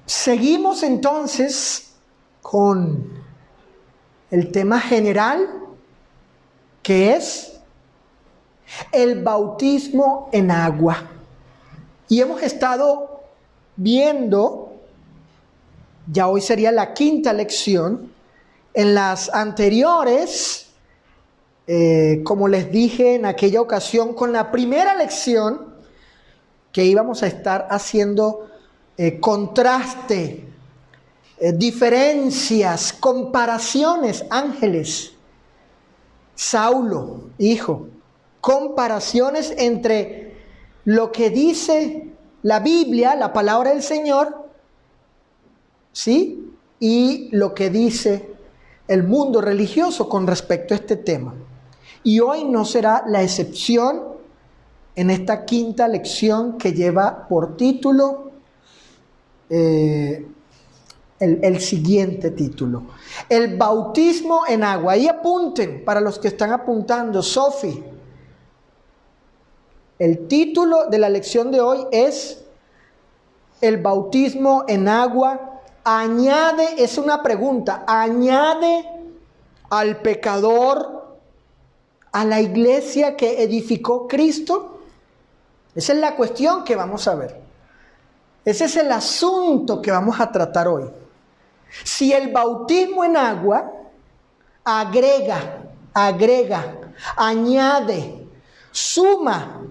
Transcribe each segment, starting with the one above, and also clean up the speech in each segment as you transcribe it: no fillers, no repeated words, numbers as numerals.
Seguimos entonces con el tema general, que es el bautismo en agua. Y hemos estado viendo, ya hoy sería la quinta lección. En las anteriores, como les dije en aquella ocasión, con la primera lección, que íbamos a estar haciendo contraste, diferencias, comparaciones, ángeles, Saulo, hijo, comparaciones entre lo que dice la Biblia, la palabra del Señor, ¿sí? Y lo que dice el mundo religioso con respecto a este tema. Y hoy no será la excepción en esta quinta lección que lleva por título el siguiente título: el bautismo en agua. Y apunten, para los que están apuntando, Sofi, el título de la lección de hoy es el bautismo en agua. Añade, es una pregunta, añade al pecador a la iglesia que edificó Cristo. Esa es la cuestión que vamos a ver. Ese es el asunto que vamos a tratar hoy. Si el bautismo en agua agrega, añade, suma,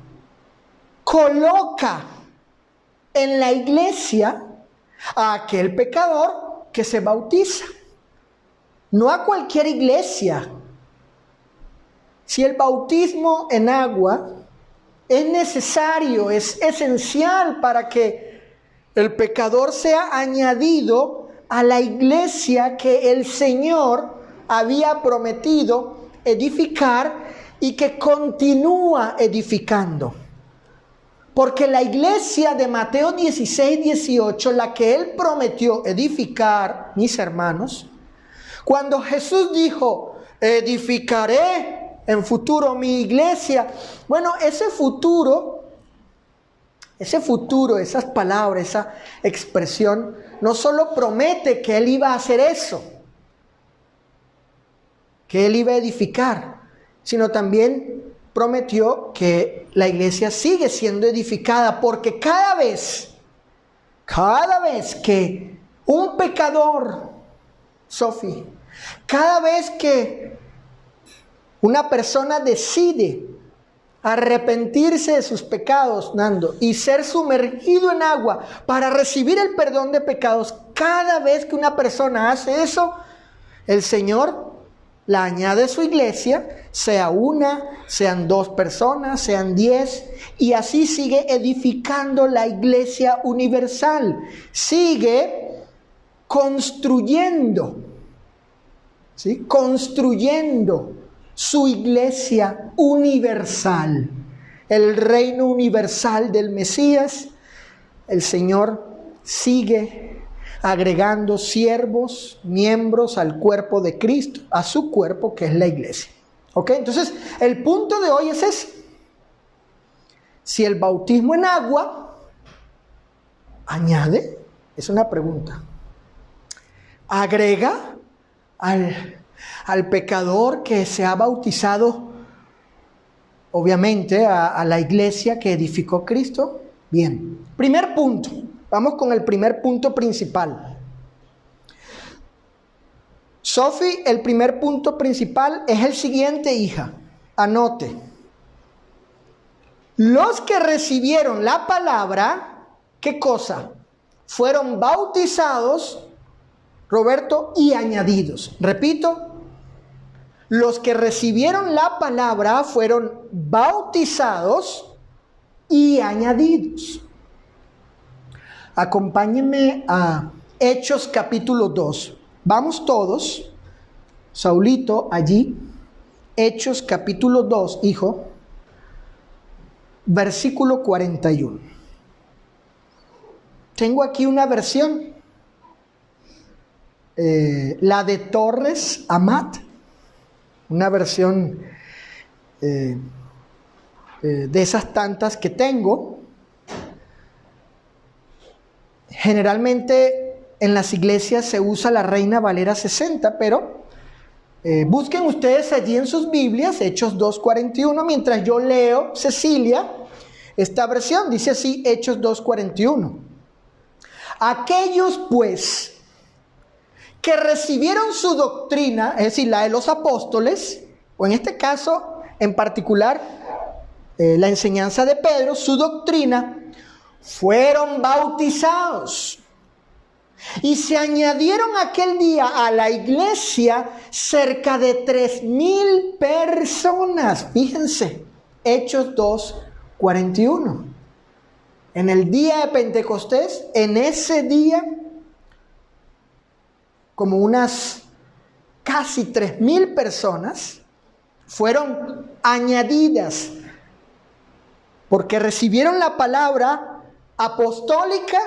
coloca en la iglesia a aquel pecador que se bautiza. No a cualquier iglesia. Si el bautismo en agua es necesario, es esencial para que el pecador sea añadido a la iglesia que el Señor había prometido edificar y que continúa edificando. Porque la iglesia de Mateo 16, 18, la que Él prometió edificar, mis hermanos, cuando Jesús dijo, edificaré en futuro mi iglesia, bueno, ese futuro, esas palabras, esa expresión, no solo promete que Él iba a hacer eso, que Él iba a edificar, sino también prometió que la iglesia sigue siendo edificada, porque cada vez que un pecador, Sofi, cada vez que una persona decide arrepentirse de sus pecados, Nando, y ser sumergido en agua para recibir el perdón de pecados, cada vez que una persona hace eso, el Señor la añade a su iglesia, sea una, sean dos personas, sean 10, y así sigue edificando la iglesia universal, sigue construyendo, ¿sí? Construyendo su iglesia universal, el reino universal del Mesías. El Señor sigue agregando siervos, miembros al cuerpo de Cristo, a su cuerpo que es la iglesia. ¿Ok? Entonces, el punto de hoy es ese. Si el bautismo en agua añade, es una pregunta, agrega al pecador que se ha bautizado, obviamente, a la iglesia que edificó Cristo. Bien, primer punto. Vamos con el primer punto principal. Sofi, el primer punto principal es el siguiente, hija. Anote. Los que recibieron la palabra, ¿qué cosa? Fueron bautizados, Roberto, y añadidos. Repito. Los que recibieron la palabra fueron bautizados y añadidos. Acompáñenme a Hechos capítulo 2. Vamos todos. Saulito, allí. Hechos capítulo 2, hijo. Versículo 41. Tengo aquí una versión. La de Torres Amat. Una versión de esas tantas que tengo. Generalmente En las iglesias se usa la Reina Valera 60, pero busquen ustedes allí en sus Biblias, Hechos 2:41, mientras yo leo, Cecilia, esta versión dice así, Hechos 2:41. Aquellos pues que recibieron su doctrina, es decir, la de los apóstoles, o en este caso en particular la enseñanza de Pedro, su doctrina, fueron bautizados. Y se añadieron aquel día a la iglesia cerca de 3,000 personas. Fíjense, Hechos 2:41. En el día de Pentecostés, en ese día, como unas casi 3,000 personas fueron añadidas porque recibieron la palabra apostólica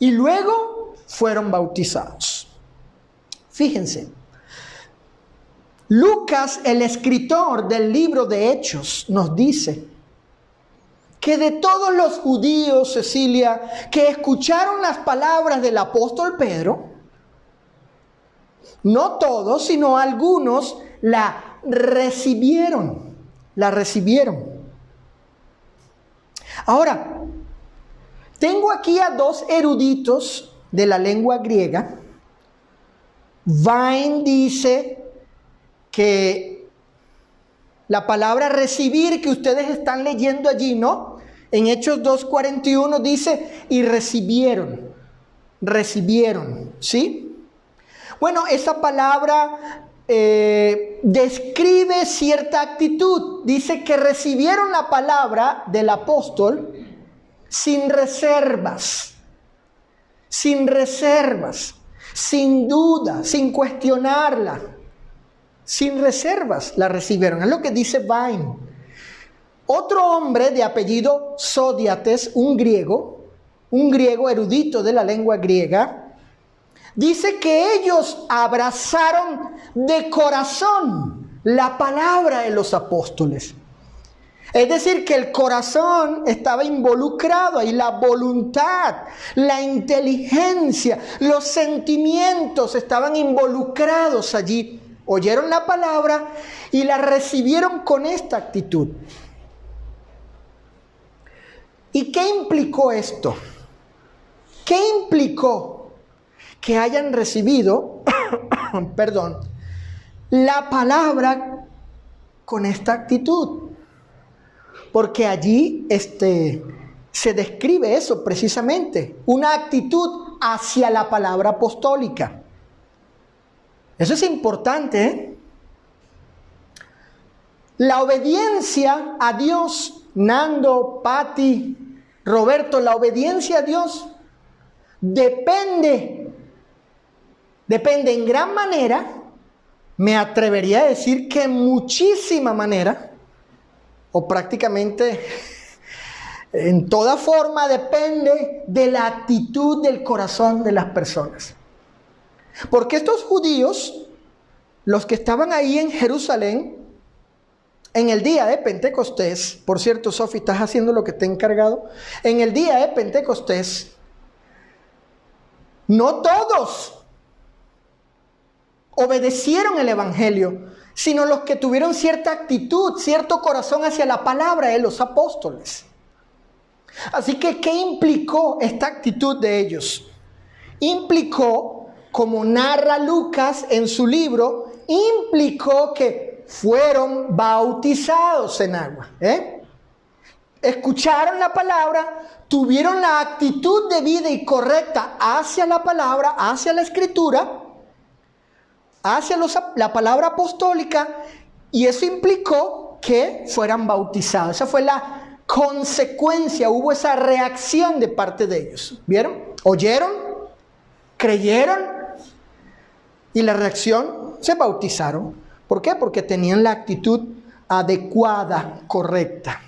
y luego fueron bautizados. Fíjense, Lucas, el escritor del libro de Hechos, nos dice que de todos los judíos, Cecilia, que escucharon las palabras del apóstol Pedro, no todos, sino algunos la recibieron. Ahora, tengo aquí a dos eruditos de la lengua griega. Vine dice que la palabra recibir que ustedes están leyendo allí, ¿no? En Hechos 2:41 dice, y recibieron, ¿sí? Bueno, esa palabra describe cierta actitud. Dice que recibieron la palabra del apóstol sin reservas, sin duda, sin cuestionarla, sin reservas la recibieron. Es lo que dice Vine. Otro hombre de apellido Sódiates, un griego erudito de la lengua griega, dice que ellos abrazaron de corazón la palabra de los apóstoles. Es decir, que el corazón estaba involucrado ahí, la voluntad, la inteligencia, los sentimientos estaban involucrados allí. Oyeron la palabra y la recibieron con esta actitud. ¿Y qué implicó esto? ¿Qué implicó que hayan recibido, la palabra con esta actitud? Porque allí se describe eso precisamente, una actitud hacia la palabra apostólica. Eso es importante, ¿eh? La obediencia a Dios, Nando, Patti, Roberto, la obediencia a Dios depende en gran manera, me atrevería a decir que en muchísima manera, o prácticamente en toda forma, depende de la actitud del corazón de las personas. Porque estos judíos, los que estaban ahí en Jerusalén, en el día de Pentecostés, por cierto, Sofi, estás haciendo lo que te he encargado, en el día de Pentecostés, no todos obedecieron el evangelio, sino los que tuvieron cierta actitud, cierto corazón hacia la palabra de los apóstoles. Así que, ¿qué implicó esta actitud de ellos? Implicó, como narra Lucas en su libro, implicó que fueron bautizados en agua. Escucharon la palabra, tuvieron la actitud de vida y correcta hacia la palabra, hacia la escritura, hacia la palabra apostólica, y eso implicó que fueran bautizados. Esa fue la consecuencia, hubo esa reacción de parte de ellos. ¿Vieron? ¿Oyeron? ¿Creyeron? Y la reacción, se bautizaron. ¿Por qué? Porque tenían la actitud adecuada, correcta.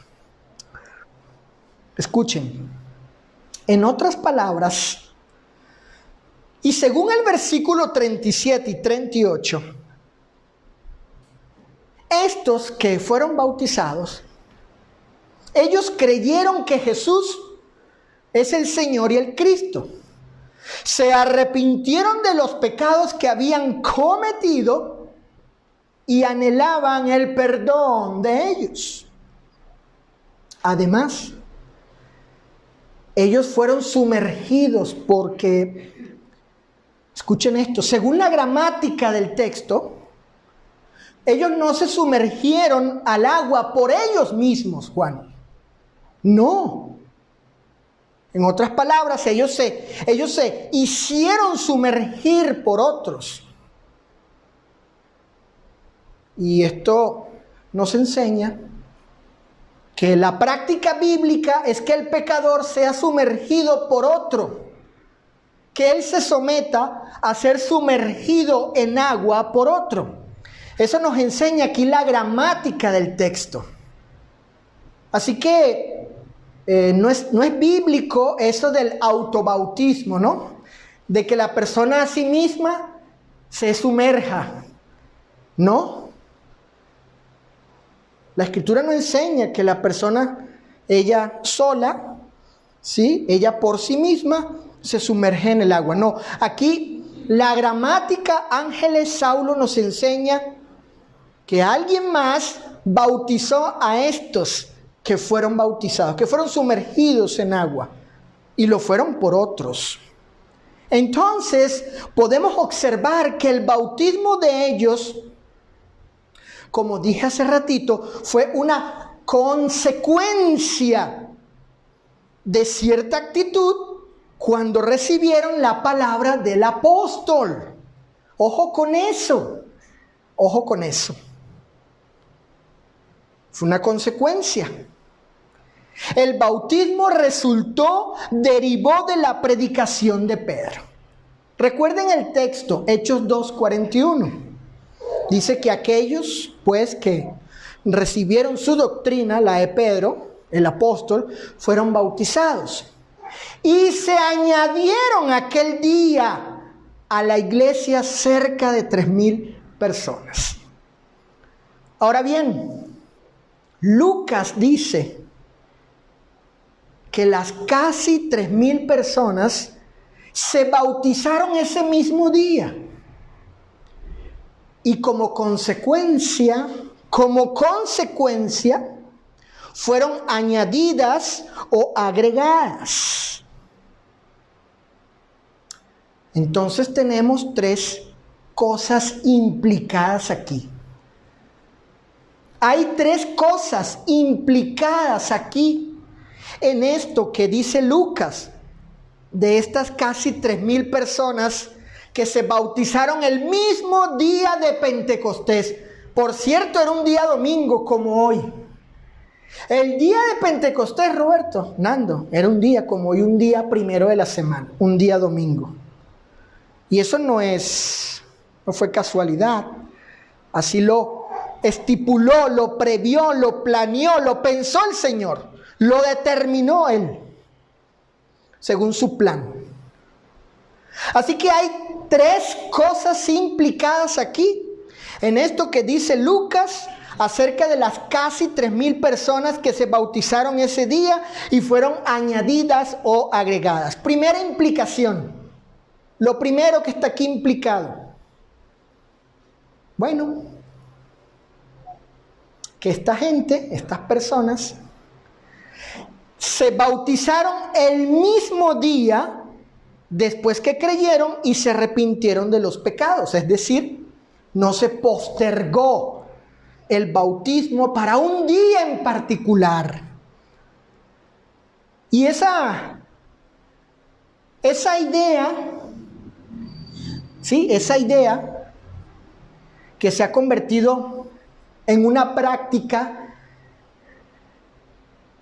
Escuchen, en otras palabras, y según el versículo 37 y 38, estos que fueron bautizados, ellos creyeron que Jesús es el Señor y el Cristo. se arrepintieron de los pecados que habían cometido y anhelaban el perdón de ellos. Además, ellos fueron sumergidos porque, escuchen esto, según la gramática del texto, ellos no se sumergieron al agua por ellos mismos, Juan. No. En otras palabras, ellos se hicieron sumergir por otros. Y esto nos enseña que la práctica bíblica es que el pecador sea sumergido por otro, que él se someta a ser sumergido en agua por otro. Eso nos enseña aquí la gramática del texto. Así que no es bíblico eso del autobautismo, ¿no? De que la persona a sí misma se sumerja, ¿no? La Escritura nos enseña que la persona, ella sola, ¿sí? Ella por sí misma se sumerge en el agua. No, aquí la gramática Ángeles Saulo nos enseña que alguien más bautizó a estos que fueron bautizados, que fueron sumergidos en agua, y lo fueron por otros. Entonces, podemos observar que el bautismo de ellos, como dije hace ratito, fue una consecuencia de cierta actitud cuando recibieron la palabra del apóstol. Ojo con eso, ojo con eso. Fue una consecuencia. El bautismo derivó de la predicación de Pedro. Recuerden el texto, Hechos 2:41. Dice que aquellos, pues, que recibieron su doctrina, la de Pedro, el apóstol, fueron bautizados. Y se añadieron aquel día a la iglesia cerca de 3,000 personas. Ahora bien, Lucas dice que las casi 3,000 personas se bautizaron ese mismo día. Y como consecuencia, fueron añadidas o agregadas. Entonces tenemos 3 cosas implicadas aquí. Hay 3 cosas implicadas aquí en esto que dice Lucas, de estas casi 3,000 personas que se bautizaron el mismo día de Pentecostés. Por cierto, era un día domingo como hoy. El día de Pentecostés, Roberto, Nando, era un día como hoy, un día primero de la semana, un día domingo. Y eso no fue casualidad. Así lo estipuló, lo previó, lo planeó, lo pensó el Señor, lo determinó Él, según su plan. Así que hay 3 cosas implicadas aquí, en esto que dice Lucas, acerca de las casi 3,000 personas que se bautizaron ese día y fueron añadidas o agregadas. Primera implicación, lo primero que está aquí implicado. Bueno, que esta gente, estas personas, se bautizaron el mismo día después que creyeron y se arrepintieron de los pecados. Es decir, no se postergó el bautismo para un día en particular. Y esa idea, ¿sí? Esa idea que se ha convertido en una práctica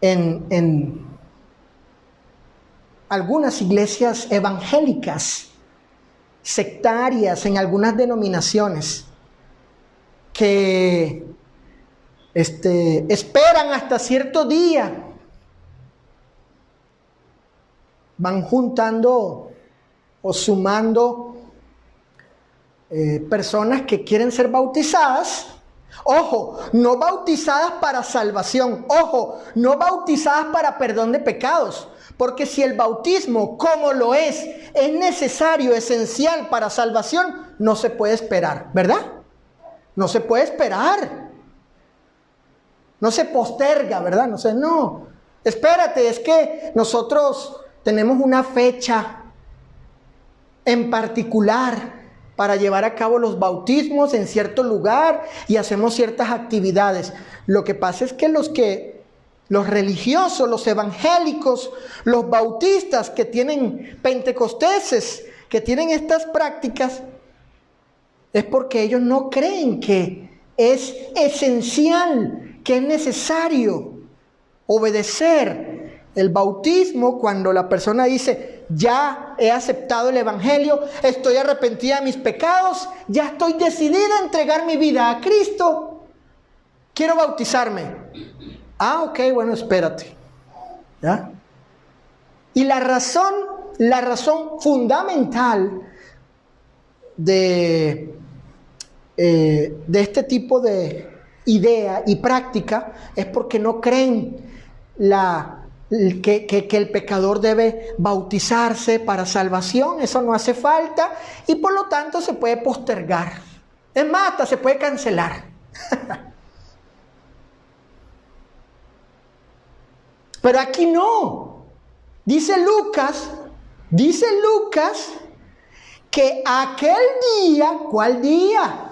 en algunas iglesias evangélicas, sectarias, en algunas denominaciones, que esperan hasta cierto día, van juntando o sumando personas que quieren ser bautizadas. Ojo, no bautizadas para salvación. Ojo, no bautizadas para perdón de pecados. Porque si el bautismo, como lo es necesario, esencial para salvación, no se puede esperar, ¿verdad? No se puede esperar. No se posterga, ¿verdad? No. Espérate, es que nosotros tenemos una fecha en particular para llevar a cabo los bautismos en cierto lugar y hacemos ciertas actividades. Lo que pasa es que los religiosos, los evangélicos, los bautistas que tienen pentecosteses, que tienen estas prácticas, es porque ellos no creen que es esencial, que es necesario obedecer el bautismo cuando la persona dice: ya he aceptado el evangelio, estoy arrepentida de mis pecados, ya estoy decidida a entregar mi vida a Cristo, quiero bautizarme. Ah, ok, bueno, espérate. ¿Ya? Y la razón fundamental de este tipo de idea y práctica es porque no creen que el pecador debe bautizarse para salvación. Eso no hace falta y por lo tanto se puede postergar. Es más, hasta se puede cancelar. Pero aquí no. Dice Lucas que aquel día, ¿cuál día?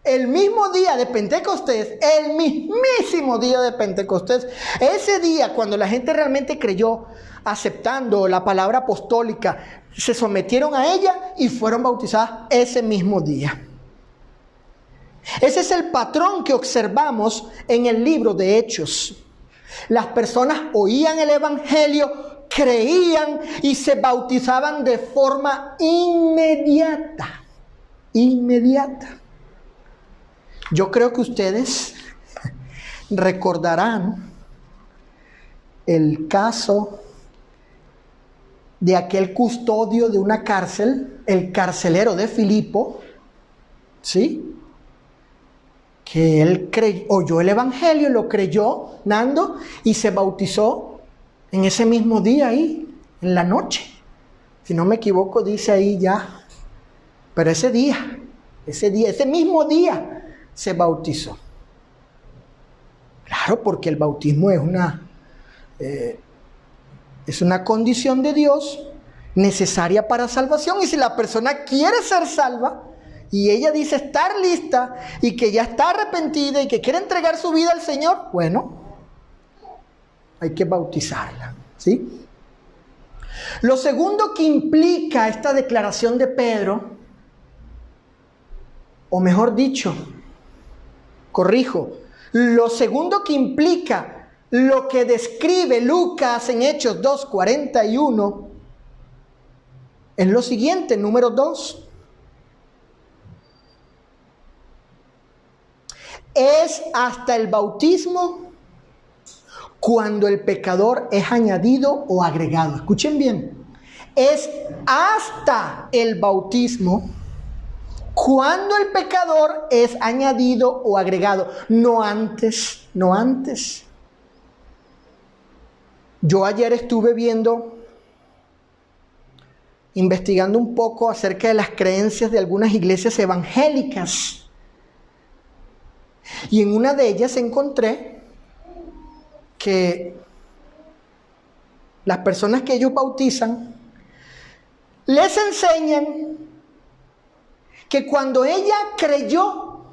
El mismo día de Pentecostés, el mismísimo día de Pentecostés, ese día cuando la gente realmente creyó, aceptando la palabra apostólica, se sometieron a ella y fueron bautizadas ese mismo día. Ese es el patrón que observamos en el libro de Hechos. Las personas oían el evangelio, creían y se bautizaban de forma inmediata. Yo creo que ustedes recordarán el caso de aquel custodio de una cárcel, el carcelero de Filipo, ¿sí? Que él oyó el evangelio, lo creyó, Nando, y se bautizó en ese mismo día ahí, en la noche. Si no me equivoco, dice ahí ya. Pero ese mismo día se bautizó. Claro, porque el bautismo es una condición de Dios necesaria para salvación. Y si la persona quiere ser salva, y ella dice estar lista y que ya está arrepentida y que quiere entregar su vida al Señor, bueno, hay que bautizarla, ¿sí? Lo segundo que implica esta declaración de Pedro, o mejor dicho, corrijo, lo segundo que implica lo que describe Lucas en Hechos 2:41 es lo siguiente, número 2. Es hasta el bautismo cuando el pecador es añadido o agregado. Escuchen bien. Es hasta el bautismo cuando el pecador es añadido o agregado. No antes. Yo ayer estuve investigando un poco acerca de las creencias de algunas iglesias evangélicas. Y en una de ellas encontré que las personas que ellos bautizan les enseñan que cuando ella creyó,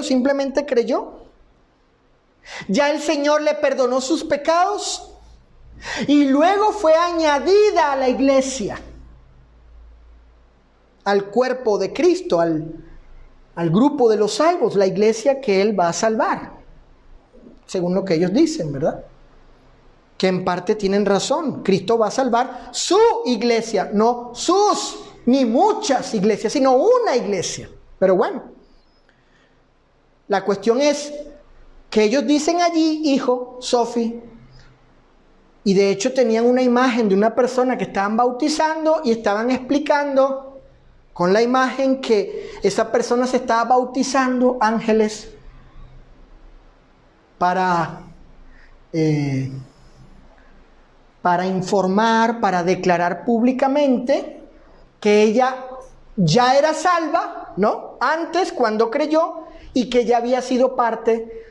simplemente creyó, ya el Señor le perdonó sus pecados y luego fue añadida a la iglesia, al cuerpo de Cristo, al grupo de los salvos, la iglesia que Él va a salvar, según lo que ellos dicen, ¿verdad? Que en parte tienen razón. Cristo va a salvar su iglesia, no sus, ni muchas iglesias, sino una iglesia. Pero bueno, la cuestión es que ellos dicen allí, hijo, Sofi, y de hecho tenían una imagen de una persona que estaban bautizando y estaban explicando con la imagen que esa persona se estaba bautizando, ángeles, para para informar, para declarar públicamente que ella ya era salva, ¿no? Antes, cuando creyó, y que ya había sido parte,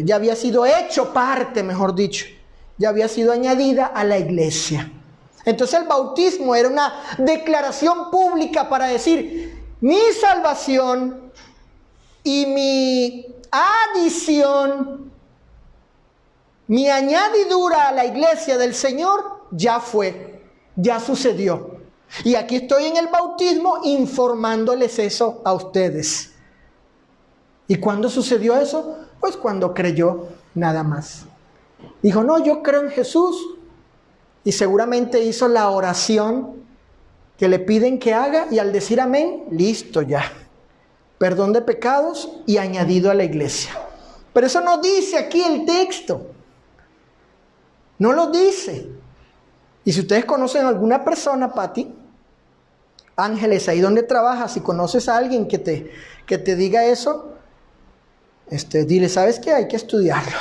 ya había sido hecho parte, mejor dicho, ya había sido añadida a la iglesia. Entonces el bautismo era una declaración pública para decir: mi salvación y mi adición, mi añadidura a la iglesia del Señor ya fue, ya sucedió. Y aquí estoy en el bautismo informándoles eso a ustedes. ¿Y cuándo sucedió eso? Pues cuando creyó, nada más. Dijo: no, yo creo en Jesús. Y seguramente hizo la oración que le piden que haga, y al decir amén, listo ya. Perdón de pecados y añadido a la iglesia. Pero eso no dice aquí el texto. No lo dice. Y si ustedes conocen a alguna persona, Pati, Ángeles, ahí donde trabajas, si conoces a alguien que te diga eso, dile: ¿sabes qué? Hay que estudiarlo.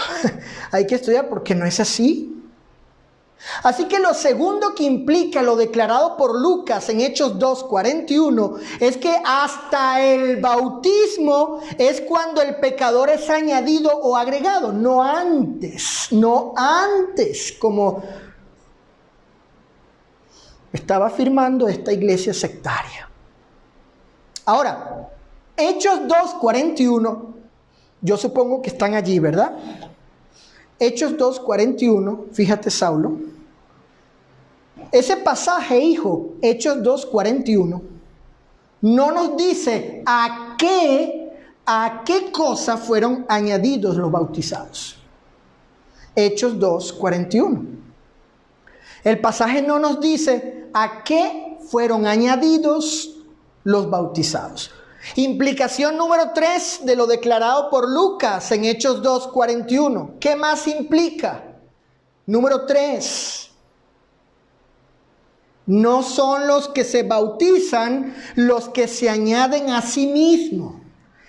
Hay que estudiar, porque no es así. Así que lo segundo que implica lo declarado por Lucas en Hechos 2:41 es que hasta el bautismo es cuando el pecador es añadido o agregado, no antes, como estaba afirmando esta iglesia sectaria. Ahora, Hechos 2:41, yo supongo que están allí, ¿verdad? Hechos 2:41, fíjate, Saulo. Ese pasaje, hijo, Hechos 2:41, no nos dice a qué cosa fueron añadidos los bautizados. Hechos 2:41. El pasaje no nos dice a qué fueron añadidos los bautizados. Implicación número 3 de lo declarado por Lucas en Hechos 2:41. ¿Qué más implica? Número 3. No son los que se bautizan los que se añaden a sí mismos,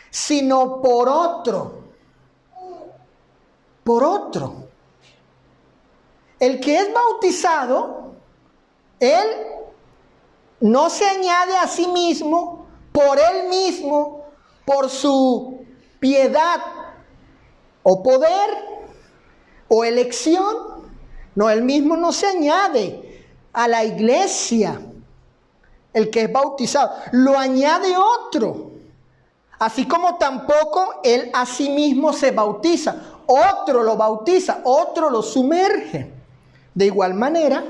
sino por otro. Por otro. El que es bautizado, él no se añade a sí mismo por él mismo, por su piedad o poder o elección. No, él mismo no se añade a la iglesia. El que es bautizado lo añade otro, así como tampoco él a sí mismo se bautiza, otro lo bautiza, otro lo sumerge. De igual manera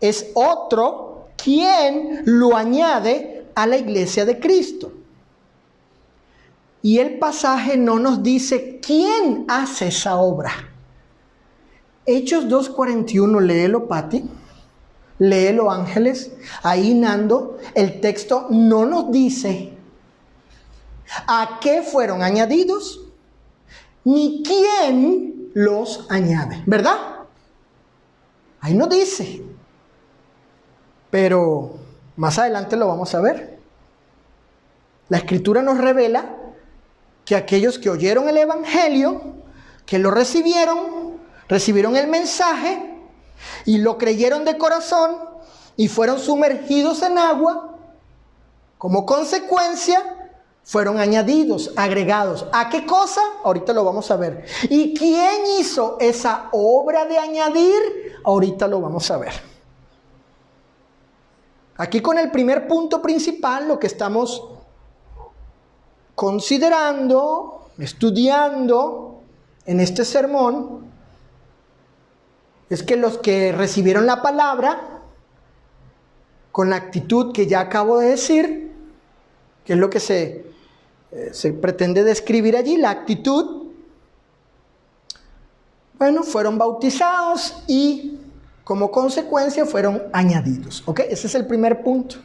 es otro quien lo añade a la iglesia de Cristo. Y el pasaje no nos dice quién hace esa obra. Hechos 2:41, léelo, Pati. Léelo, Ángeles. Ahí, Nando, el texto no nos dice a qué fueron añadidos, ni quién los añade, ¿verdad? Ahí no dice. Pero más adelante lo vamos a ver. La Escritura nos revela que aquellos que oyeron el Evangelio, que lo recibieron el mensaje, y lo creyeron de corazón y fueron sumergidos en agua, como consecuencia fueron añadidos, agregados. ¿A qué cosa? Ahorita lo vamos a ver. ¿Y quién hizo esa obra de añadir? Ahorita lo vamos a ver. Aquí con el primer punto principal, lo que estamos considerando, estudiando en este sermón, es que los que recibieron la palabra con la actitud que ya acabo de decir, que es lo que se pretende describir allí, la actitud, bueno, fueron bautizados y como consecuencia fueron añadidos. ¿Ok? Ese es el primer punto.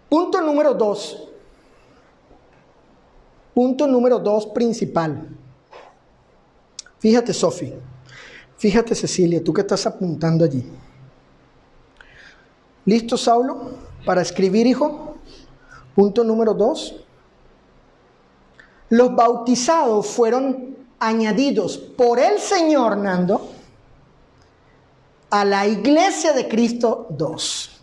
Punto número 2. Punto número 2 principal. Fíjate, Sofi. Fíjate, Cecilia, tú que estás apuntando allí. ¿Listo, Saulo? Para escribir, hijo. Punto número 2. Los bautizados fueron añadidos por el Señor, Nando, a la iglesia de Cristo 2.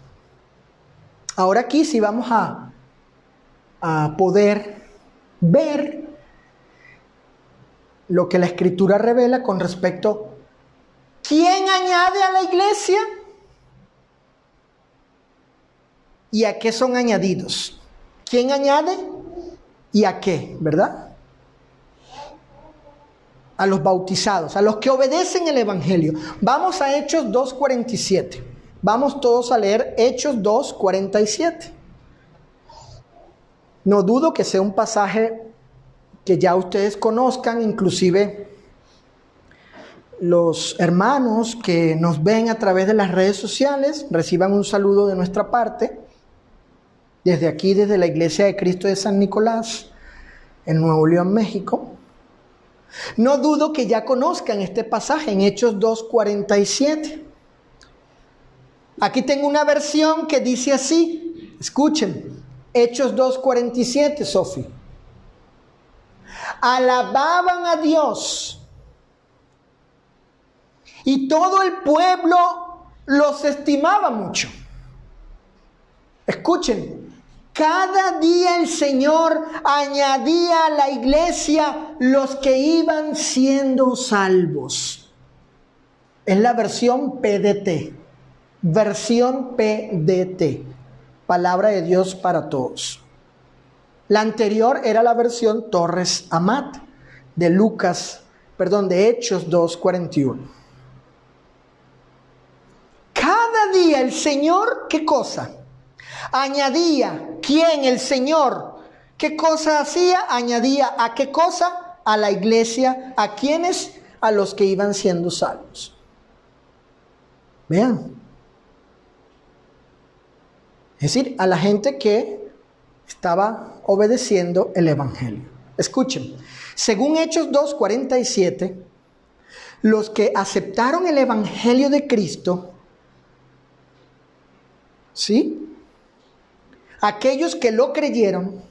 Ahora aquí sí vamos a poder ver lo que la Escritura revela con respecto a quién añade a la iglesia y a qué son añadidos. ¿Quién añade y a qué? ¿Verdad? A los bautizados, a los que obedecen el Evangelio. Vamos a Hechos 2:47. Vamos todos a leer Hechos 2:47. No dudo que sea un pasaje que ya ustedes conozcan, inclusive los hermanos que nos ven a través de las redes sociales, reciban un saludo de nuestra parte, desde aquí, desde la Iglesia de Cristo de San Nicolás, en Nuevo León, México. No dudo que ya conozcan este pasaje en Hechos 2:47. Aquí tengo una versión que dice así, escuchen, Hechos 2:47, Sofi. Alababan a Dios y todo el pueblo los estimaba mucho. Escuchen, cada día el Señor añadía a la iglesia los que iban siendo salvos. Es la versión PDT. Versión PDT. Palabra de Dios para todos. La anterior era la versión Torres Amat de Hechos 2:41. Cada día el Señor, ¿qué cosa? Añadía. ¿Quién? El Señor. ¿Qué cosa hacía? Añadía. ¿A qué cosa? A la iglesia. ¿A quiénes? A los que iban siendo salvos. Vean. Es decir, a la gente que estaba obedeciendo el Evangelio. Escuchen. Según Hechos 2:47, los que aceptaron el Evangelio de Cristo, ¿sí? Aquellos que lo creyeron,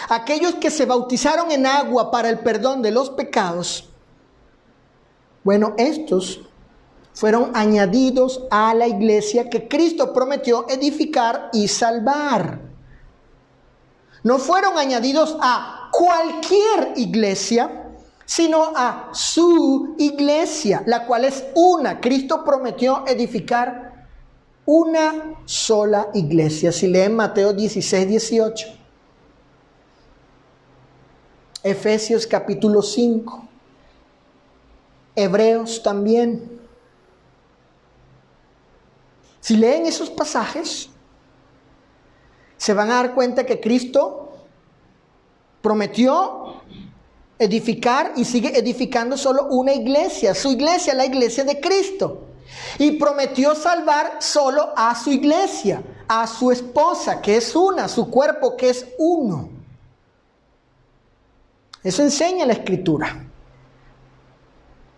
aquellos que se bautizaron en agua para el perdón de los pecados, bueno, estos fueron añadidos a la iglesia que Cristo prometió edificar y salvar. No fueron añadidos a cualquier iglesia, sino a su iglesia, la cual es una. Cristo prometió edificar una sola iglesia. Si leen Mateo 16:18, Efesios capítulo 5, Hebreos también. Si leen esos pasajes, se van a dar cuenta que Cristo prometió edificar y sigue edificando solo una iglesia, su iglesia, la iglesia de Cristo. Y prometió salvar solo a su iglesia, a su esposa, que es una, su cuerpo, que es uno. Eso enseña la Escritura.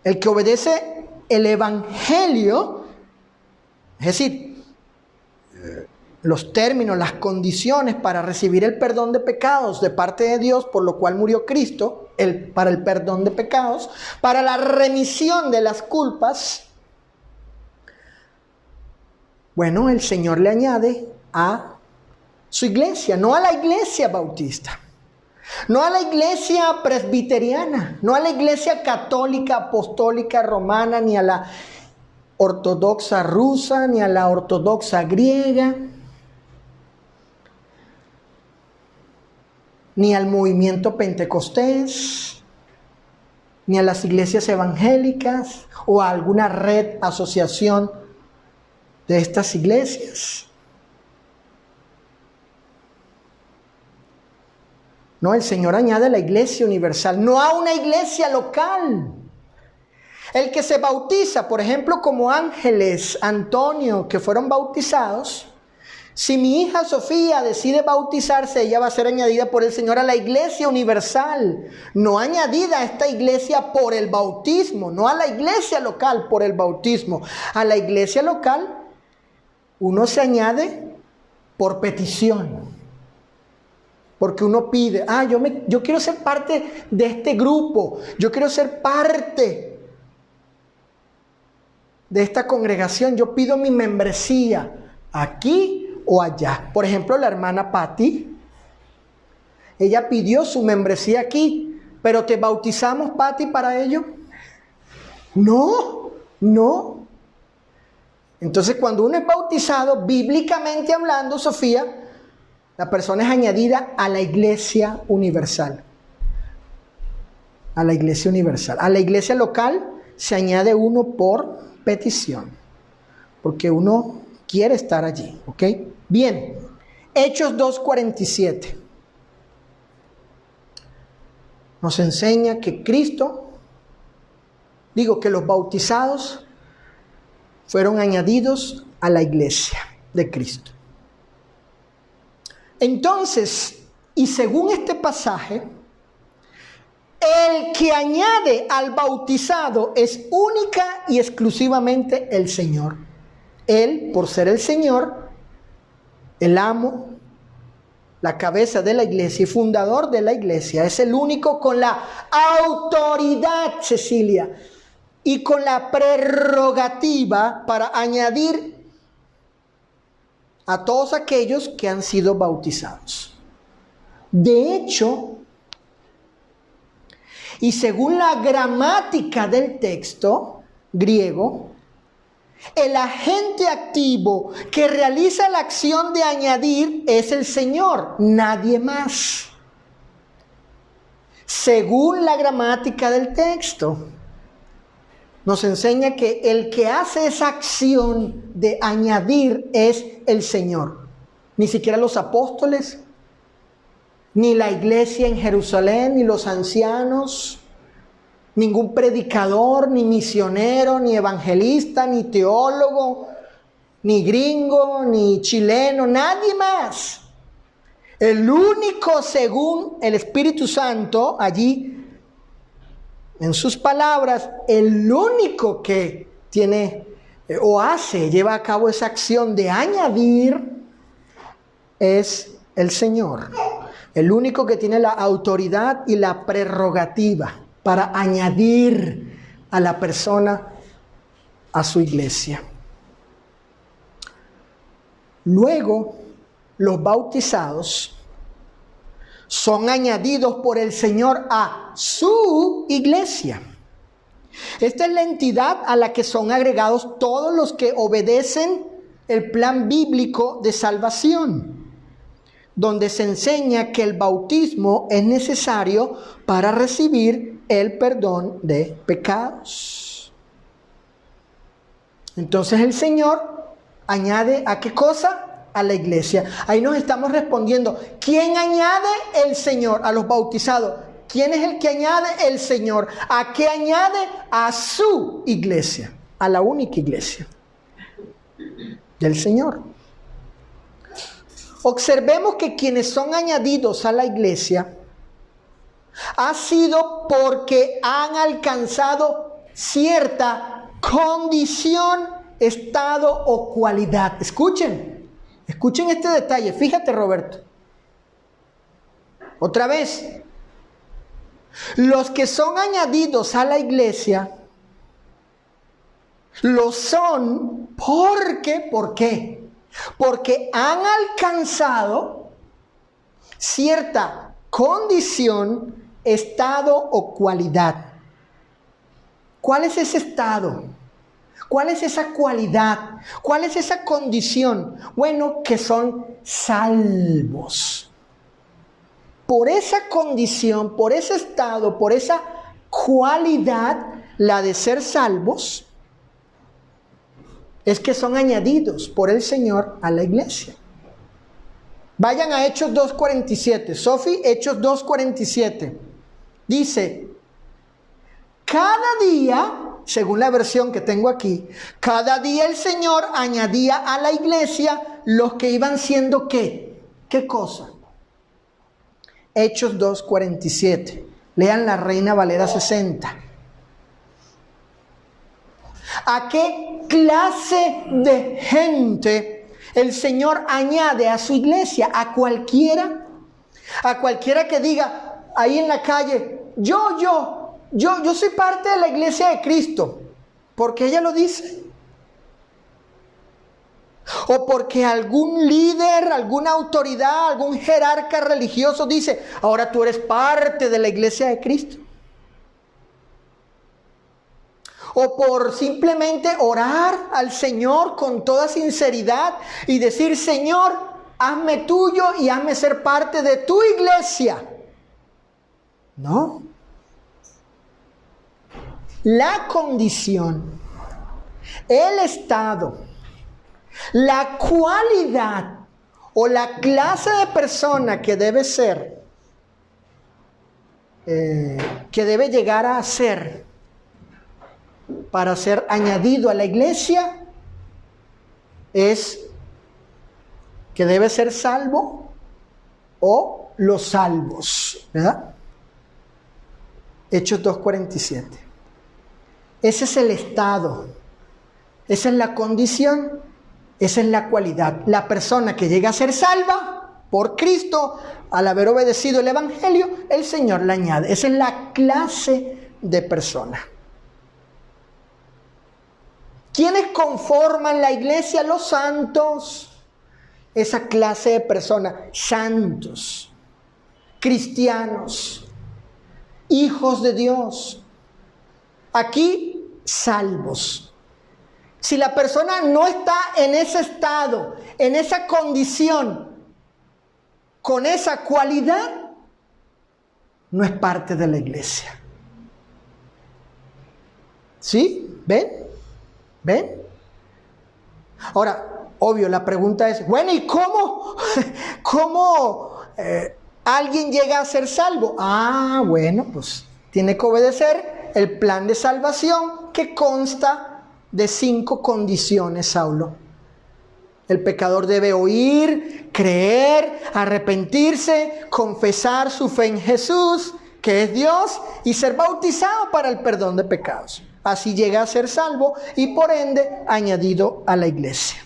El que obedece el Evangelio, es decir, los términos, las condiciones para recibir el perdón de pecados de parte de Dios, por lo cual murió Cristo, para el perdón de pecados, para la remisión de las culpas. Bueno, el Señor le añade a su iglesia, no a la iglesia bautista, no a la iglesia presbiteriana, no a la iglesia católica, apostólica, romana, ni a la ortodoxa rusa, ni a la ortodoxa griega, ni al movimiento pentecostés, ni a las iglesias evangélicas o a alguna red, asociación de estas iglesias. No, el Señor añade a la iglesia universal, no a una iglesia local. El que se bautiza, por ejemplo, como Ángeles, Antonio, que fueron bautizados, si mi hija Sofía decide bautizarse, ella va a ser añadida por el Señor a la iglesia universal, no añadida a esta iglesia por el bautismo, no a la iglesia local por el bautismo. A la iglesia local uno se añade por petición, porque uno pide, yo quiero ser parte de este grupo, yo quiero ser parte de esta congregación, yo pido mi membresía aquí o allá. Por ejemplo, la hermana Patti, ella pidió su membresía aquí, pero ¿te bautizamos, Patti, para ello? No. Entonces, cuando uno es bautizado, bíblicamente hablando, Sofía, la persona es añadida a la iglesia universal. A la iglesia universal. A la iglesia local se añade uno por petición, porque uno quiere estar allí, ¿ok? Bien, Hechos 2:47 nos enseña que que los bautizados fueron añadidos a la iglesia de Cristo. Entonces, y según este pasaje, el que añade al bautizado es única y exclusivamente el Señor. Él, por ser el Señor, el amo, la cabeza de la iglesia y fundador de la iglesia, es el único con la autoridad, Cecilia, y con la prerrogativa para añadir a todos aquellos que han sido bautizados. De hecho, y según la gramática del texto griego, el agente activo que realiza la acción de añadir es el Señor, nadie más. Según la gramática del texto, nos enseña que el que hace esa acción de añadir es el Señor. Ni siquiera los apóstoles, ni la iglesia en Jerusalén, ni los ancianos, ningún predicador, ni misionero, ni evangelista, ni teólogo, ni gringo, ni chileno, nadie más. El único, según el Espíritu Santo, allí en sus palabras, el único que tiene lleva a cabo esa acción de añadir es el Señor. El único que tiene la autoridad y la prerrogativa para añadir a la persona a su iglesia. Luego, los bautizados son añadidos por el Señor a su iglesia. Esta es la entidad a la que son agregados todos los que obedecen el plan bíblico de salvación, donde se enseña que el bautismo es necesario para recibir el perdón de pecados. Entonces el Señor añade ¿a qué cosa? A la iglesia. Ahí nos estamos respondiendo. ¿Quién añade? El Señor a los bautizados. ¿Quién es el que añade? El Señor. ¿A qué añade? A su iglesia, a la única iglesia del Señor. Observemos que quienes son añadidos a la iglesia ha sido porque han alcanzado cierta condición, estado o cualidad. Escuchen este detalle. Fíjate, Roberto. Otra vez. Los que son añadidos a la iglesia lo son porque, ¿por qué? Porque han alcanzado cierta condición, estado o cualidad. ¿Cuál es ese estado? ¿Cuál es esa cualidad? ¿Cuál es esa condición? Bueno, que son salvos. Por esa condición, por ese estado, por esa cualidad, la de ser salvos, es que son añadidos por el Señor a la iglesia. Vayan a Hechos 2:47. Sofi, Hechos 2:47. Dice, cada día, según la versión que tengo aquí, cada día el Señor añadía a la iglesia los que iban siendo ¿qué? ¿Qué cosa? Hechos 2:47. Lean la Reina Valera 60. ¿A qué clase de gente el Señor añade a su iglesia? A cualquiera que diga ahí en la calle, yo soy parte de la iglesia de Cristo, porque ella lo dice. O porque algún líder, alguna autoridad, algún jerarca religioso dice, ahora tú eres parte de la iglesia de Cristo. O por simplemente orar al Señor con toda sinceridad y decir, Señor, hazme tuyo y hazme ser parte de tu iglesia. No. La condición, el estado, la cualidad o la clase de persona que debe ser, que debe llegar a ser para ser añadido a la iglesia, es que debe ser salvo o los salvos, ¿verdad? Hechos 2:47. Ese es el estado, esa es la condición, esa es la cualidad. La persona que llega a ser salva por Cristo, al haber obedecido el Evangelio, el Señor la añade. Esa es la clase de persona. ¿Quiénes conforman la iglesia? Los santos. Esa clase de personas, santos, cristianos, hijos de Dios. Aquí, salvos. Si la persona no está en ese estado, en esa condición, con esa cualidad, no es parte de la iglesia. ¿Sí? ¿Ven? ¿Ven? Ahora, obvio, la pregunta es, bueno, ¿y cómo alguien llega a ser salvo? Ah, bueno, pues tiene que obedecer el plan de salvación que consta de 5 condiciones, Saulo. El pecador debe oír, creer, arrepentirse, confesar su fe en Jesús, que es Dios, y ser bautizado para el perdón de pecados. Así llega a ser salvo y por ende añadido a la iglesia.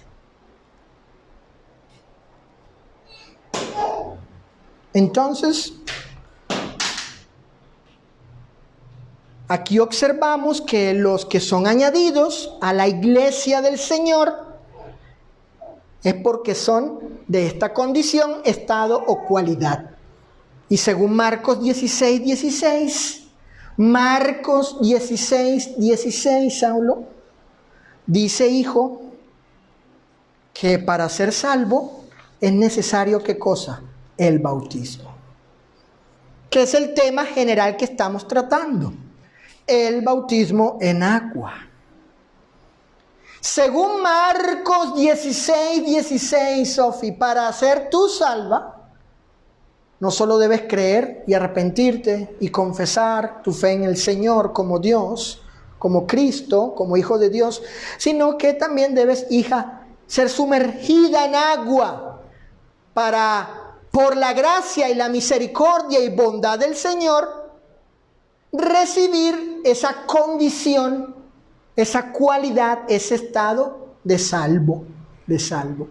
Entonces, aquí observamos que los que son añadidos a la iglesia del Señor es porque son de esta condición, estado o cualidad. Y según Marcos 16:16, Marcos 16:16, Saulo, dice, hijo, que para ser salvo es necesario, ¿qué cosa? El bautismo. Que es el tema general que estamos tratando. El bautismo en agua. Según Marcos 16:16, Sofi, para ser tú salva, no solo debes creer y arrepentirte y confesar tu fe en el Señor como Dios, como Cristo, como Hijo de Dios, sino que también debes, hija, ser sumergida en agua para, por la gracia y la misericordia y bondad del Señor, recibir esa condición, esa cualidad, ese estado de salvo, de salvo.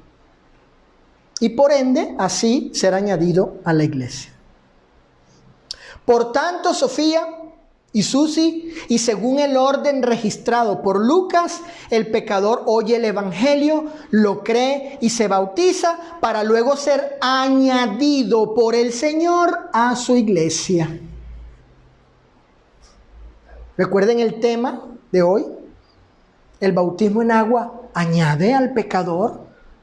Y por ende, así ser añadido a la iglesia. Por tanto, Sofía y Susi, y según el orden registrado por Lucas, el pecador oye el evangelio, lo cree y se bautiza para luego ser añadido por el Señor a su iglesia. Recuerden el tema de hoy. El bautismo en agua añade al pecador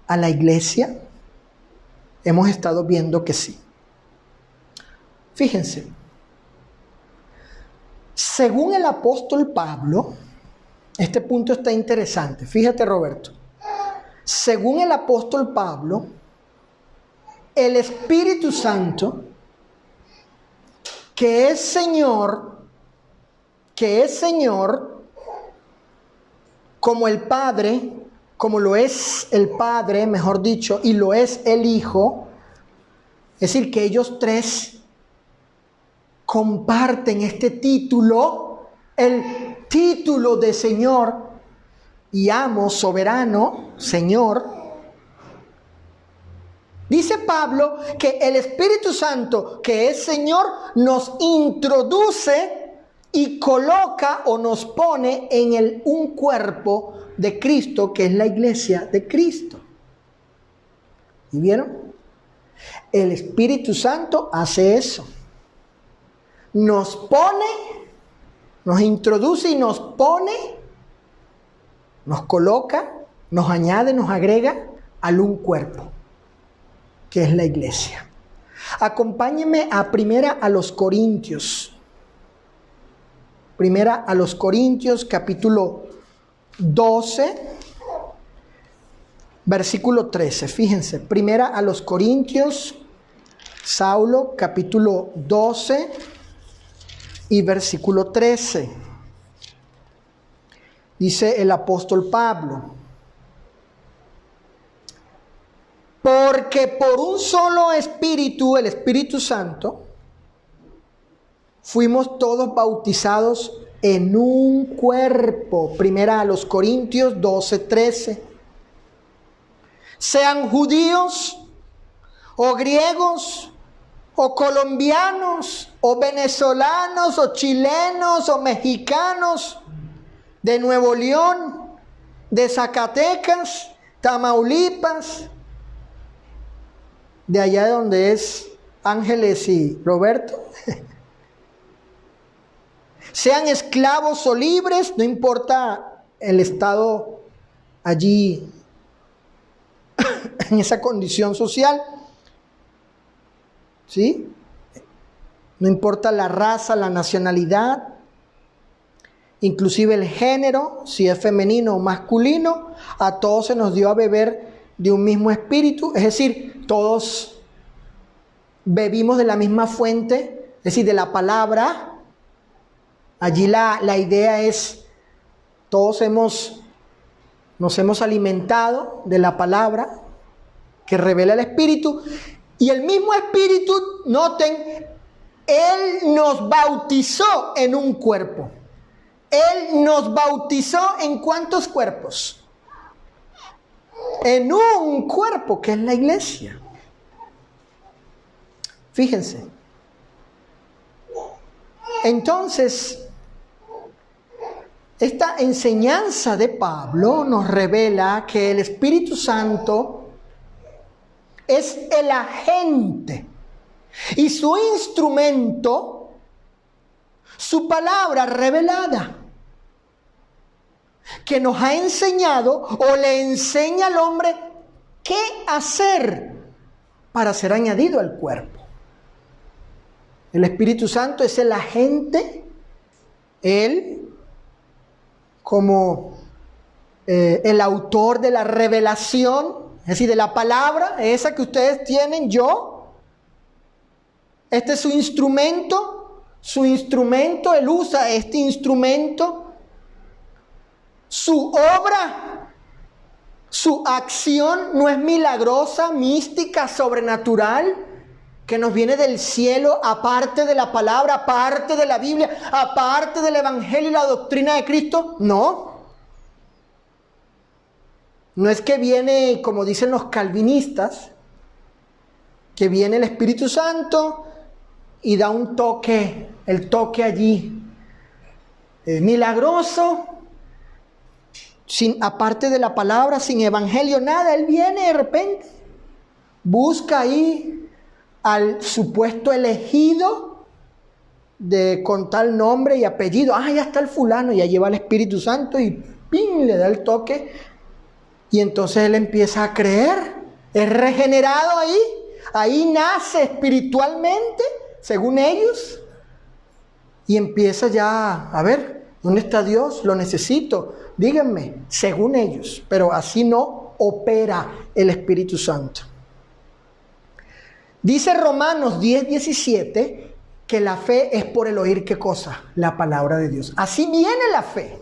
a la iglesia. Hemos estado viendo que sí. Fíjense, según el apóstol Pablo, este punto está interesante. Fíjate, Roberto. Según el apóstol Pablo, el Espíritu Santo, que es Señor, como el Padre, como lo es el Padre, mejor dicho, y lo es el Hijo, es decir, que ellos tres comparten este título, el título de Señor y amo, soberano, Señor. Dice Pablo que el Espíritu Santo, que es Señor, nos introduce y coloca o nos pone en un cuerpo de Cristo, que es la iglesia de Cristo. ¿Y vieron? El Espíritu Santo hace eso. Nos pone, nos introduce y nos pone, nos coloca, nos añade, nos agrega al un cuerpo, que es la iglesia. Acompáñenme a Primera a los Corintios. Primera a los Corintios, capítulo 12, versículo 13. Fíjense, Primera a los Corintios, Saulo, capítulo 12 y versículo 13. Dice el apóstol Pablo: porque por un solo espíritu, el Espíritu Santo, fuimos todos bautizados en un cuerpo. Primera a los Corintios 12, 13. Sean judíos, o griegos, o colombianos, o venezolanos, o chilenos, o mexicanos, de Nuevo León, de Zacatecas, Tamaulipas, de allá donde es Ángeles y Roberto. Sean esclavos o libres, no importa el estado allí en esa condición social, ¿sí? No importa la raza, la nacionalidad, inclusive el género, si es femenino o masculino, a todos se nos dio a beber de un mismo espíritu, es decir, todos bebimos de la misma fuente, es decir, de la palabra. Allí la idea es, todos nos hemos alimentado de la palabra que revela el Espíritu, y el mismo Espíritu, noten, Él nos bautizó en un cuerpo. Él nos bautizó ¿en cuántos cuerpos? En un cuerpo, que es la iglesia. Fíjense. Entonces, esta enseñanza de Pablo nos revela que el Espíritu Santo es el agente y su instrumento, su palabra revelada, que nos ha enseñado o le enseña al hombre qué hacer para ser añadido al cuerpo. El Espíritu Santo es el agente, Él como el autor de la revelación, es decir, de la palabra, esa que ustedes tienen, yo. Este es su instrumento, Él usa este instrumento, su obra, su acción no es milagrosa, mística, sobrenatural, que nos viene del cielo, aparte de la palabra, aparte de la Biblia, aparte del Evangelio y la doctrina de Cristo. No. No es que viene, como dicen los calvinistas, que viene el Espíritu Santo y da un toque, el toque allí, milagroso, aparte de la palabra, sin Evangelio, nada. Él viene de repente, busca ahí al supuesto elegido con tal nombre y apellido. Ya está el fulano, ya lleva el Espíritu Santo y ¡pim!, le da el toque. Y entonces él empieza a creer. Es regenerado ahí. Ahí nace espiritualmente, según ellos. Y empieza ya a ver, ¿dónde está Dios? Lo necesito. Díganme, según ellos. Pero así no opera el Espíritu Santo. Dice Romanos 10:17 que la fe es por el oír, ¿qué cosa? La palabra de Dios. Así viene la fe.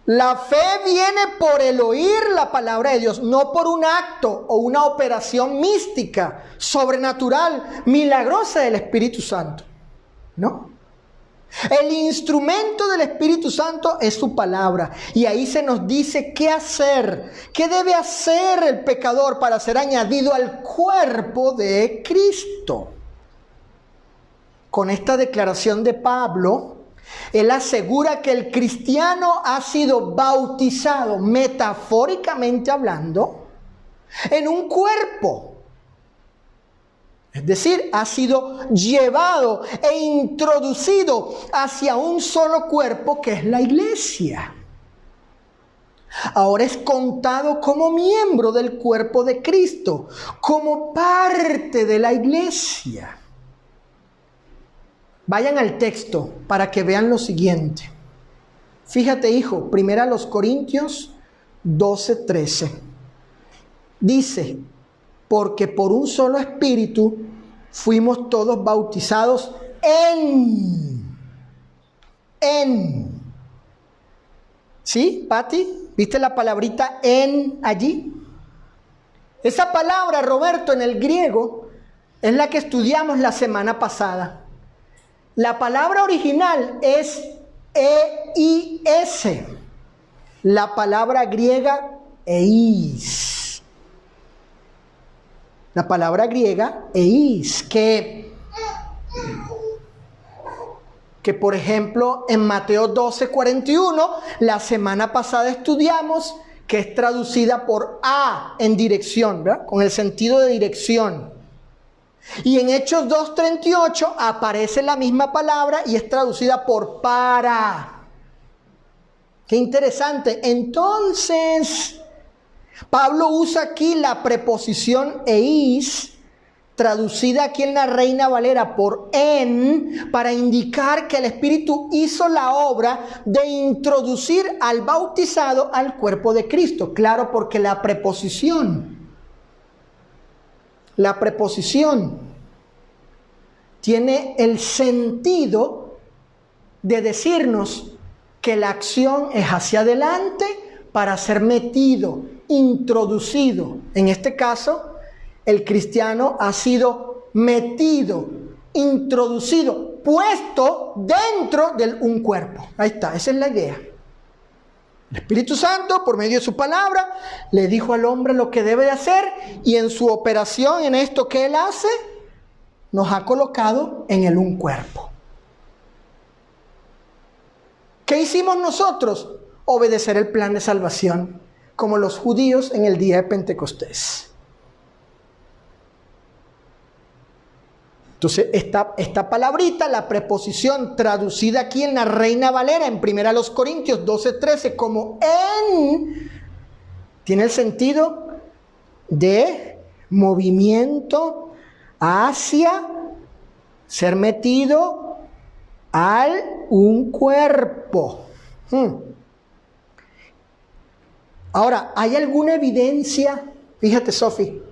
La fe viene por el oír la palabra de Dios, no por un acto o una operación mística, sobrenatural, milagrosa del Espíritu Santo. No. El instrumento del Espíritu Santo es su palabra. Y ahí se nos dice qué hacer. ¿Qué debe hacer el pecador para ser añadido al cuerpo de Cristo? Con esta declaración de Pablo, él asegura que el cristiano ha sido bautizado, metafóricamente hablando, en un cuerpo. Es decir, ha sido llevado e introducido hacia un solo cuerpo que es la iglesia. Ahora es contado como miembro del cuerpo de Cristo, como parte de la iglesia. Vayan al texto para que vean lo siguiente. Fíjate, hijo, 1 Corintios 12:13. Dice: porque por un solo espíritu fuimos todos bautizados en. ¿Sí, Pati? ¿Viste la palabrita en allí? Esa palabra, Roberto, en el griego es la que estudiamos la semana pasada. La palabra original es eis. La palabra griega eis. La palabra griega eis, que por ejemplo en Mateo 12:41, la semana pasada estudiamos que es traducida por a en dirección, ¿verdad? Con el sentido de dirección. Y en Hechos 2:38 aparece la misma palabra y es traducida por para. Qué interesante. Entonces, Pablo usa aquí la preposición eis, traducida aquí en la Reina Valera por en, para indicar que el Espíritu hizo la obra de introducir al bautizado al cuerpo de Cristo. Claro, porque la preposición tiene el sentido de decirnos que la acción es hacia adelante para ser metido, introducido. En este caso, el cristiano ha sido metido, introducido, puesto dentro de un cuerpo. Ahí está, esa es la idea. El Espíritu Santo, por medio de su palabra, le dijo al hombre lo que debe de hacer, y en su operación, en esto que él hace, nos ha colocado en un cuerpo. ¿Qué hicimos nosotros? Obedecer el plan de salvación, como los judíos en el día de Pentecostés. Entonces, esta palabrita, la preposición traducida aquí en la Reina Valera, en 1 Corintios 12:13, como en, tiene el sentido de movimiento hacia ser metido al un cuerpo. Ahora, ¿hay alguna evidencia? Fíjate, Sofi,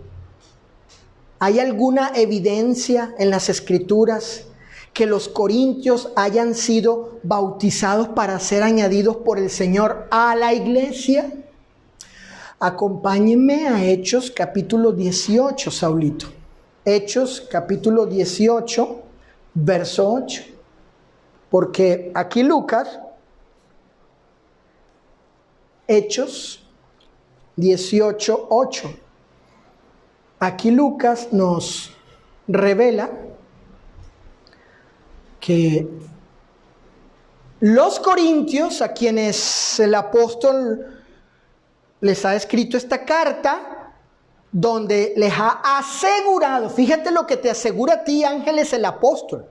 ¿hay alguna evidencia en las Escrituras que los corintios hayan sido bautizados para ser añadidos por el Señor a la iglesia? Acompáñenme a Hechos capítulo 18, Saulito. Hechos capítulo 18, verso 8. Porque aquí Lucas, Hechos 18, 8. Aquí Lucas nos revela que los corintios, a quienes el apóstol les ha escrito esta carta, donde les ha asegurado, fíjate lo que te asegura a ti, Ángeles, el apóstol,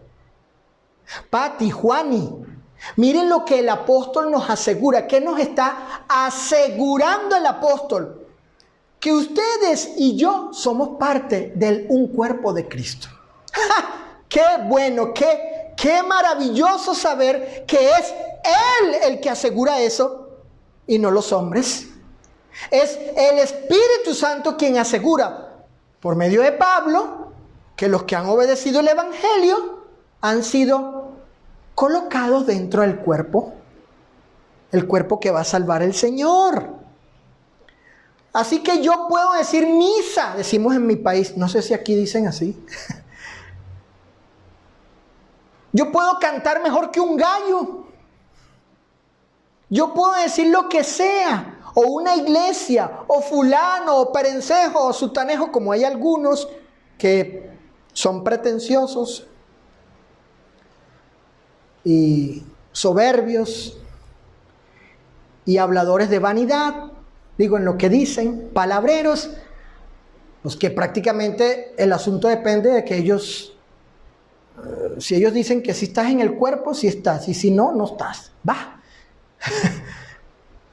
Pati, Juani, miren lo que el apóstol nos asegura. ¿Qué nos está asegurando el apóstol? Que ustedes y yo somos parte de un cuerpo de Cristo. ¡Ja! ¡Qué bueno! ¡Qué maravilloso saber que es Él el que asegura eso y no los hombres! Es el Espíritu Santo quien asegura, por medio de Pablo, que los que han obedecido el Evangelio han sido colocados dentro del cuerpo, el cuerpo que va a salvar el Señor. Así que yo puedo decir misa, decimos en mi país, no sé si aquí dicen así. Yo puedo cantar mejor que un gallo. Yo puedo decir lo que sea, o una iglesia, o fulano, o perencejo, o sutanejo, como hay algunos que son pretenciosos y soberbios y habladores de vanidad, digo en lo que dicen, palabreros, Pues que prácticamente el asunto depende de que ellos, si ellos dicen que si estás en el cuerpo, sí estás, y si no, no estás. Va.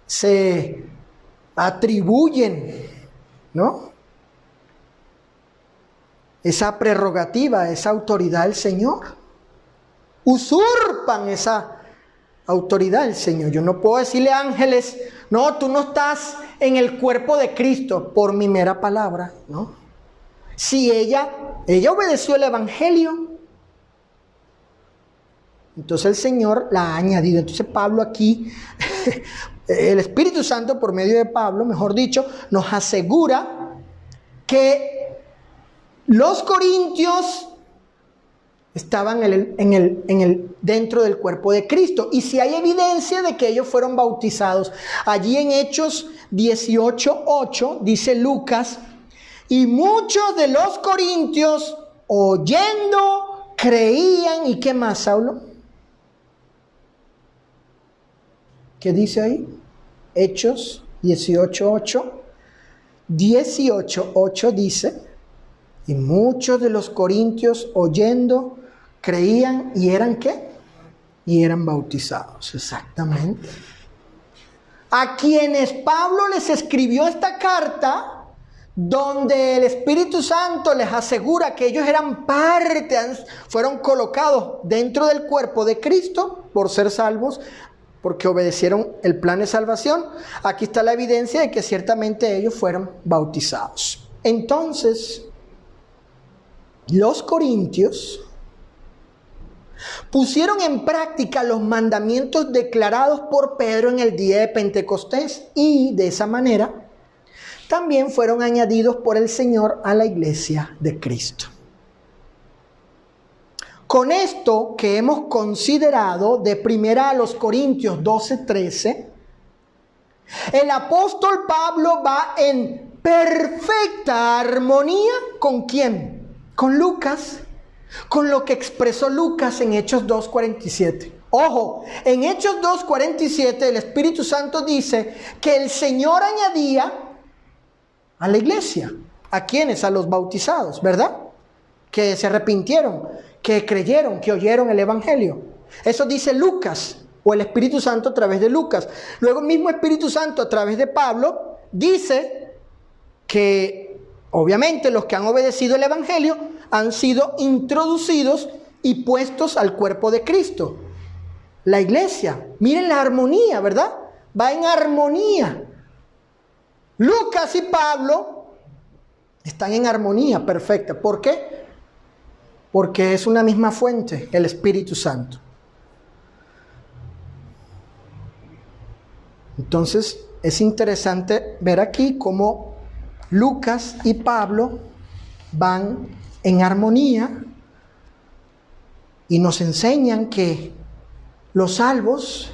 Se atribuyen, ¿no?, esa prerrogativa, esa autoridad del Señor. Usurpan esa autoridad del Señor. Yo no puedo decirle a ángeles, no, tú no estás en el cuerpo de Cristo, por mi mera palabra, ¿no? Si ella obedeció el Evangelio, entonces el Señor la ha añadido. Entonces Pablo aquí, el Espíritu Santo por medio de Pablo, mejor dicho, nos asegura que los corintios estaban dentro del cuerpo de Cristo. Y si hay evidencia de que ellos fueron bautizados. Allí en Hechos 18:8 dice Lucas, y muchos de los corintios oyendo creían. ¿Y qué más, Saulo? ¿Qué dice ahí? Hechos 18:8. 18:8 dice, y muchos de los corintios oyendo creían y eran ¿qué? Y eran bautizados. Exactamente. A quienes Pablo les escribió esta carta, donde el Espíritu Santo les asegura que ellos eran parte, fueron colocados dentro del cuerpo de Cristo por ser salvos, porque obedecieron el plan de salvación. Aquí está la evidencia de que ciertamente ellos fueron bautizados. Entonces, los corintios pusieron en práctica los mandamientos declarados por Pedro en el día de Pentecostés y de esa manera también fueron añadidos por el Señor a la iglesia de Cristo. Con esto que hemos considerado de primera a los Corintios 12:13, el apóstol Pablo va en perfecta armonía ¿con quién? Con Lucas, con lo que expresó Lucas en Hechos 2:47. Ojo, en Hechos 2:47 el Espíritu Santo dice que el Señor añadía a la iglesia. ¿A quiénes? A los bautizados, ¿verdad? Que se arrepintieron, que creyeron, que oyeron el Evangelio. Eso dice Lucas, o el Espíritu Santo a través de Lucas. Luego el mismo Espíritu Santo a través de Pablo dice que obviamente los que han obedecido el Evangelio han sido introducidos y puestos al cuerpo de Cristo, la iglesia. Miren la armonía, ¿verdad? Va en armonía. Lucas y Pablo están en armonía perfecta. ¿Por qué? Porque es una misma fuente, el Espíritu Santo. Entonces es interesante ver aquí cómo Lucas y Pablo van en armonía y nos enseñan que los salvos,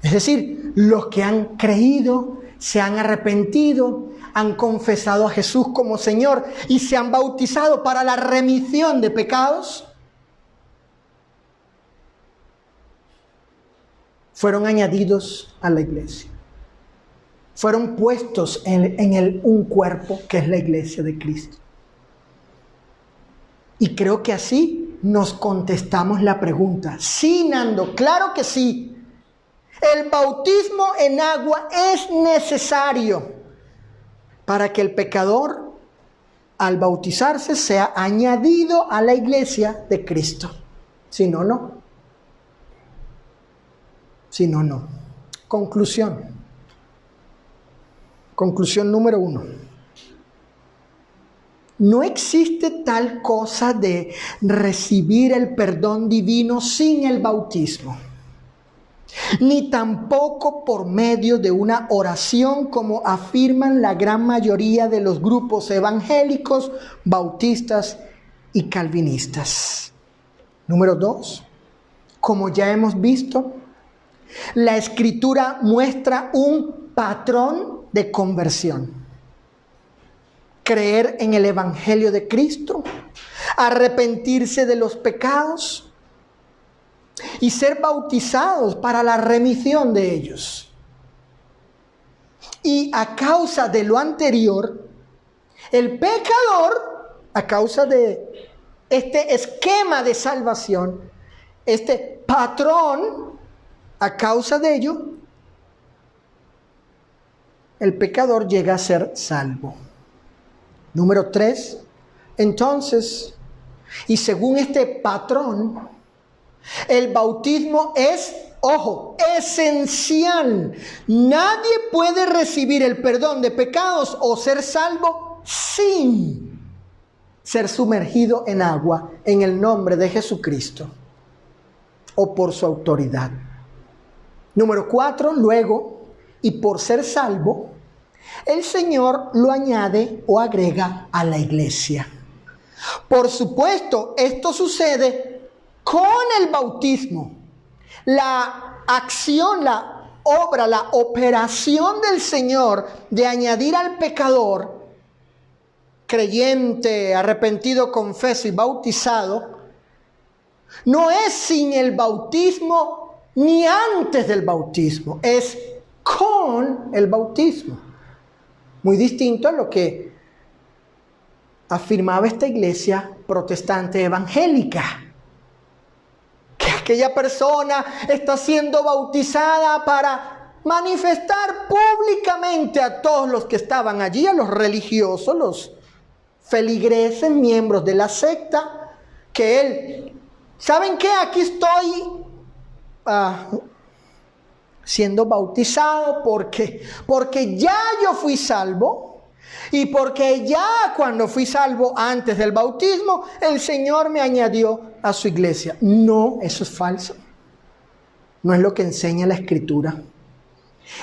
es decir, los que han creído, se han arrepentido, han confesado a Jesús como Señor y se han bautizado para la remisión de pecados, fueron añadidos a la iglesia. Fueron puestos en un cuerpo que es la iglesia de Cristo. Y creo que así nos contestamos la pregunta. Sí, Nando, claro que sí. El bautismo en agua es necesario para que el pecador, al bautizarse, sea añadido a la iglesia de Cristo. Si no, no. Si no, no. Conclusión. Conclusión número 1. No existe tal cosa de recibir el perdón divino sin el bautismo, ni tampoco por medio de una oración como afirman la gran mayoría de los grupos evangélicos, bautistas y calvinistas. Número 2, como ya hemos visto, la Escritura muestra un patrón de conversión. Creer en el Evangelio de Cristo, arrepentirse de los pecados y ser bautizados para la remisión de ellos. Y a causa de lo anterior, El pecador, a causa de este esquema de salvación, este patrón, a causa de ello, el pecador llega a ser salvo. Número 3, entonces, y según este patrón, el bautismo es, ojo, esencial. Nadie puede recibir el perdón de pecados o ser salvo sin ser sumergido en agua en el nombre de Jesucristo o por su autoridad. Número 4, luego, y por ser salvo, el Señor lo añade o agrega a la iglesia. Por supuesto, esto sucede con el bautismo. La acción, la obra, la operación del Señor de añadir al pecador, creyente, arrepentido, confeso y bautizado, no es sin el bautismo ni antes del bautismo, es con el bautismo. Muy distinto a lo que afirmaba esta iglesia protestante evangélica, que aquella persona está siendo bautizada para manifestar públicamente a todos los que estaban allí, a los religiosos, los feligreses, miembros de la secta, que él, ¿saben qué? Aquí estoy siendo bautizado porque ya yo fui salvo y porque ya cuando fui salvo antes del bautismo, el Señor me añadió a su iglesia. No, eso es falso. No es lo que enseña la Escritura.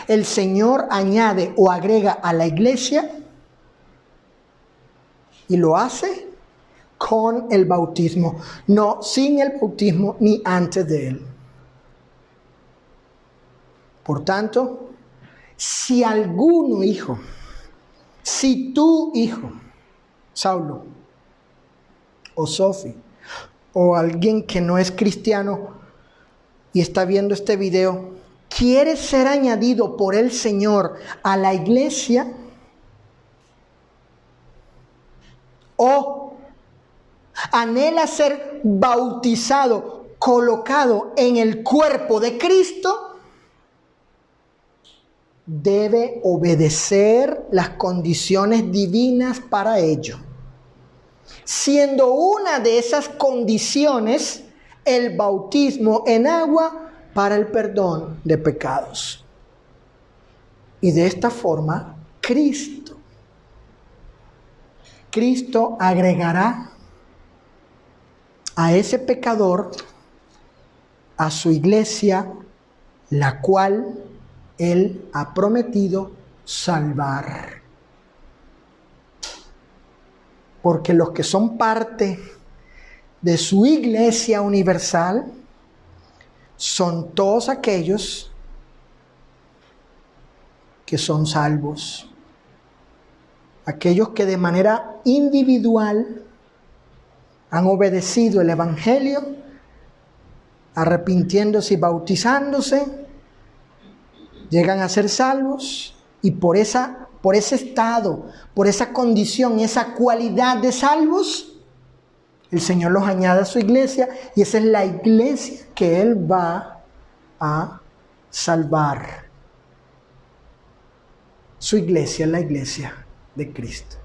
El Señor añade o agrega a la iglesia y lo hace con el bautismo, no sin el bautismo ni antes de él. Por tanto, si alguno hijo, si tu hijo, Saulo, o Sofi, o alguien que no es cristiano y está viendo este video, quiere ser añadido por el Señor a la iglesia, o anhela ser bautizado, colocado en el cuerpo de Cristo, debe obedecer las condiciones divinas para ello, siendo una de esas condiciones el bautismo en agua para el perdón de pecados. Y de esta forma, Cristo agregará a ese pecador a su iglesia, la cual Él ha prometido salvar. Porque los que son parte de su iglesia universal son todos aquellos que son salvos. Aquellos que de manera individual han obedecido el Evangelio, arrepintiéndose y bautizándose, llegan a ser salvos y por ese estado, por esa condición, esa cualidad de salvos, el Señor los añade a su iglesia y esa es la iglesia que Él va a salvar. Su iglesia es la iglesia de Cristo.